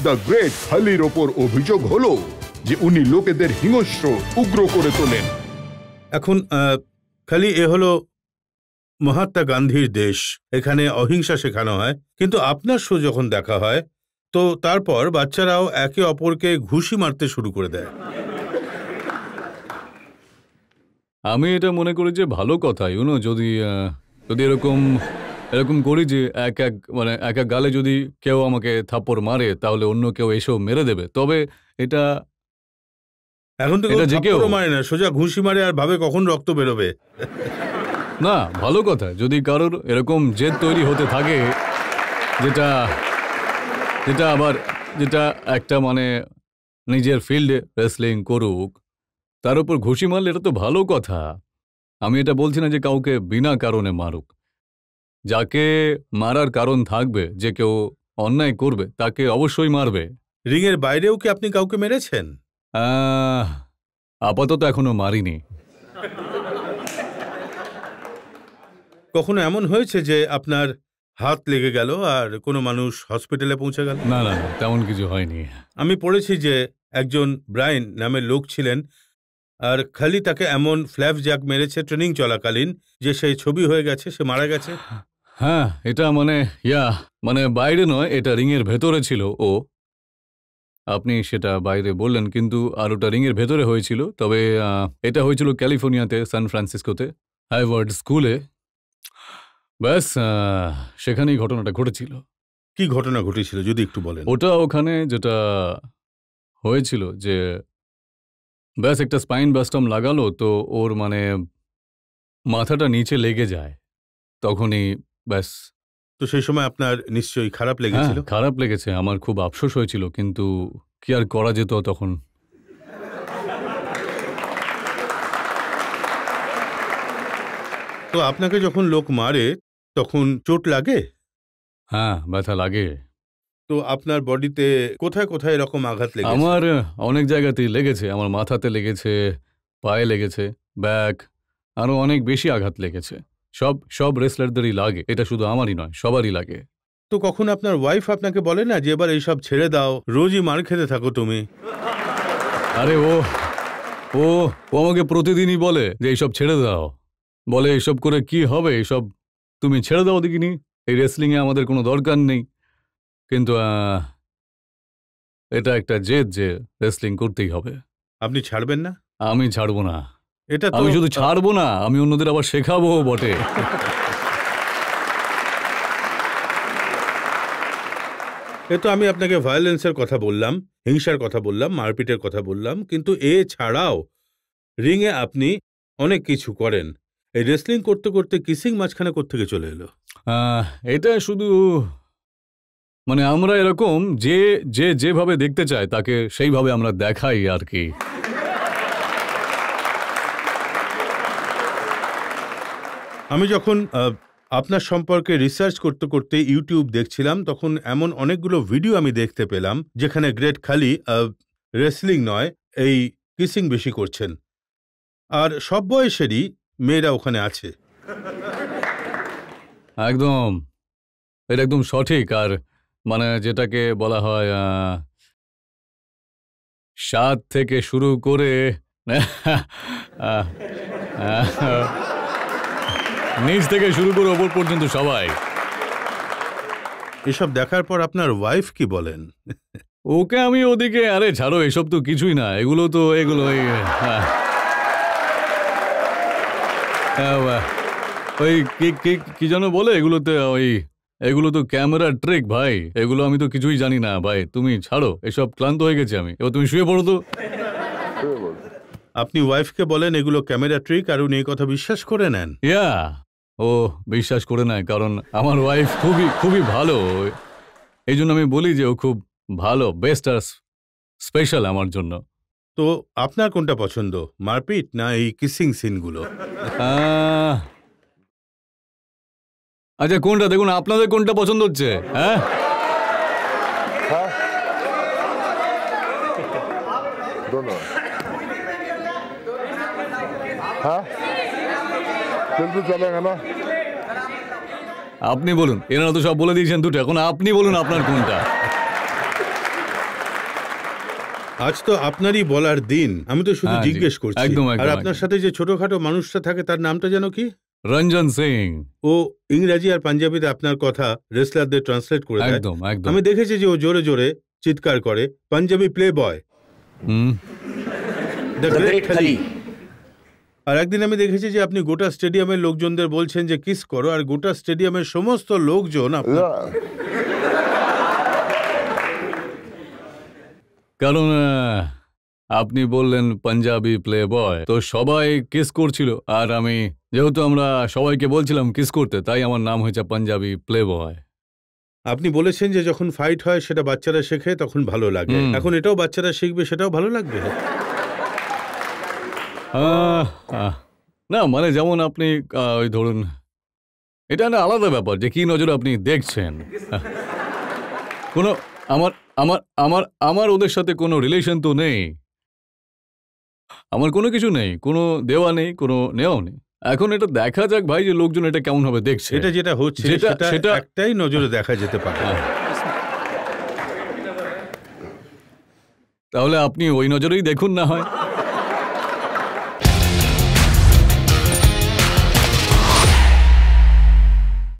The great খালির ওপর অভিযোগ হলো যে উনি লোকেদের হিংস্র উগ্র করে তোলেন। এখন খালি এ হলো মহাত্মা গান্ধীর দেশ, এখানে অহিংসা শেখানো হয়, কিন্তু আপনার শো যখন দেখা হয় তো তারপর বাচ্চারাও একে অপরকে ঘুষি মারতে শুরু করে দেয়। আমি এটা মনে করি যে ভালো কথা, যদি যদি এরকম করি যে এক এক গালে যদি কেউ আমাকে থাপ্পড় মারে তাহলে অন্য কেউ এসেও মেরে দেবে, তবে এটা এখন তো এটা যে কেউ মারে না, সোজা ঘুষি মারে আর ভাবে কখন রক্ত বেরোবে। না, ভালো কথা। যদি কারোর এরকম জেদ তৈরি হতে থাকে যেটা একটা নিজের ফিল্ডে রেসলিং করুক, তার উপর ঘুষি মারলে এটা তো ভালো কথা। আমি এটা বলছি না যে কাউকে বিনা কারণে মারুক। যাকে মারার কারণ থাকবে, যে কেউ অন্যায় করবে তাকে অবশ্যই মারবে। রিংয়ের বাইরেও কি আপনি কাউকে মেরেছেন? আপাতত এখনো মারিনি। কখনো এমন হয়েছে যে আপনার হাত লেগে গেল আর কোনো মানুষ হসপিটালে পৌঁছে গেল? না, তেমন কিছু হয়নি। আমি পড়েছি যে একজন ব্রায়ান নামের লোক ছিলেন, আর খালি তাকে এমন ফ্ল্যাপ জ্যাক মেরেছে ট্রেনিং চলাকালীন যে সেই ছবি হয়ে গেছে, সে মারা গেছে। হ্যাঁ, এটা বাইরে নয়, এটা রিংয়ের ভেতরে ছিল। আপনি সেটা বাইরে বললেন, কিন্তু আর ওটা রিংয়ের ভেতরে হয়েছিল। তবে এটা হয়েছিল ক্যালিফোর্নিয়াতে, সান ফ্রান্সিসকোতে, হাইওয়ার্ড স্কুলে। ব্যাস, সেখানেই ঘটনাটা ঘটেছিল। কি ঘটনা ঘটেছিল যদি একটু বলেন? ওখানে যেটা হয়েছিল যে ব্যাস একটা স্পাইন বাস্টম লাগালো, তো ওর মাথাটা নিচে লেগে যায়। তখনই ব্যাস। তো সেই সময় আপনার নিশ্চয়ই খারাপ লেগেছিল? খারাপ লেগেছে, আমার খুব আফসোস হয়েছিল, কিন্তু কি আর করা যেত তখন। তো আপনাকে যখন লোক মারে তখন চোট লাগে? হ্যাঁ, ব্যথা লাগে। তো আপনার বডিতে কোথায় কোথায় এরকম আঘাত লেগেছে? আমার অনেক জায়গাতেই লেগেছে। আমার মাথাতে লেগেছে, পায়ে লেগেছে, ব্যাক, আরো অনেক বেশি আঘাত লেগেছে। সব রেসলারদেরই লাগে, এটা শুধু আমারই নয়, সবারই লাগে। তো কখন আপনার ওয়াইফ আপনাকে বলে না যে এবার এইসব ছেড়ে দাও, রোজই মার খেতে থাকো তুমি? আরে ও আমাকে প্রতিদিনই বলে যে এইসব ছেড়ে দাও, বলে এইসব করে কি হবে, এইসব তুমি ছেড়ে দাও দেখিনি, এই রেসলিংয়ে আমাদের কোনো দরকার নেই। কিন্তু এটা একটা জেদ যে রেসলিং করতেই হবে। আপনি ছাড়বেন না? আমি ছাড়বো না। এটা আমি শুধু ছাড়বো না, আমি অন্যদের আবার শেখাবো বটে। তো আমি আপনাকে ভায়োলেন্সের কথা বললাম, হিংসার কথা বললাম, মারপিটের কথা বললাম, কিন্তু এ ছাড়াও রিংয়ে আপনি অনেক কিছু করেন। এই রেসলিং করতে করতে কিসিং মাঝখানে কোত্থেকে চলে এলো? এটা শুধু আমরা এরকম যেভাবে দেখতে চায় তাকে সেইভাবে আমরা দেখাই আর কি। আমি যখন আপনার সম্পর্কে রিসার্চ করতে করতে ইউটিউব দেখছিলাম, তখন এমন অনেকগুলো ভিডিও আমি দেখতে পেলাম যেখানে গ্রেট খালি রেসলিং নয়, এই কিসিং বেশি করছেন, আর সব বয়সেরই মেয়েরা ওখানে আছে। এটা একদম সঠিক। আর যেটাকে বলা হয় 7 থেকে শুরু করে নিচ থেকে শুরু করে ওপর পর্যন্ত সবাই। এসব দেখার পর আপনার ওয়াইফ কি বলেন? ওকে আমি ওদিকে, আরে ছাড়ো, এসব তো কিছুই না, এগুলো ওই কি যেন বলে, এগুলো তো ক্যামেরার ট্রিক ভাই, এগুলো আমি তো কিছুই জানি না ভাই, তুমি ছাড়ো এসব, ক্লান্ত হয়ে গেছে আমি, এবার তুমি শুয়ে পড়ো তো। আপনি ওয়াইফকে বলেন এগুলো ক্যামেরা ট্রিক, আর উনি এই কথা বিশ্বাস করে নেন? ও বিশ্বাস করে নেয়, কারণ আমার ওয়াইফ খুবই ভালো, এই জন্য আমি বলি যে ও খুব ভালো, বেস্ট আর স্পেশাল আমার জন্য। তো আপনার কোনটা পছন্দ, মারপিট না এই কিসিং সিনগুলো? আচ্ছা, কোনটা দেখুন, আপনাদের কোনটা পছন্দ হচ্ছে? হ্যাঁ, আপনি বলুন, এনারা তো সব বলে দিয়েছেন দুটো, এখন আপনি বলুন আপনার কোনটা। আজ তো আপনারই বলার দিন, আমি তো শুধু হ্যাঁ, জি। জিজ্ঞেস করছি। একদম, আর একদম, আপনার একদম। সাথে যে ছোটখাটো মানুষটা থাকে তার নামটা যেন কি? রঞ্জন সিং। ও ইংরাজি আর পাঞ্জাবিতে আপনার কথা রেসলারদের ট্রান্সলেট করে দেয়। একদম, একদম। আমি দেখেছি যে ও জোরে জোরে চিৎকার করে, Punjabi playboy, hmm. The The great Great Khali. Khali। আর একদিন আমি দেখেছি যে আপনি গোটা স্টেডিয়ামের লোকজনদের বলছেন যে কিস করো, আর গোটা স্টেডিয়ামের সমস্ত লোকজন আপনার কারণ আপনি বললেন পাঞ্জাবি প্লে বয়, তো সবাই কিস করছিল, আর আমি যেহেতু আমরা সবাইকে বলছিলাম কিস করতে, তাই আমার নাম হয়েছে পাঞ্জাবি প্লে বয়। আপনি বলেছেন যে যখন ফাইট হয় সেটা বাচ্চারা শেখে, তখন ভালো লাগে। হুম। এখন এটাও বাচ্চারা শিখবে, সেটাও ভালো লাগবে। না মানে যেমন আপনি ওই ধরুন, এটা না আলাদা ব্যাপার যে কি নজরে আপনি দেখছেন। কোনো আমার আমার আমার আমার ওদের সাথে কোনো রিলেশন তো নেই, আমার কোনো কিছু নেই, কোনো দেওয়া নেই, কোনো নেওয়াও নেই। এখন এটা দেখা যাক ভাই যে লোকজন এটা কেমন ভাবে দেখছে। এটা যেটা হচ্ছে সেটা একটাই নজরে দেখা যেতে পারে। তাহলে আপনি ওই নজরেই দেখুন না হয়।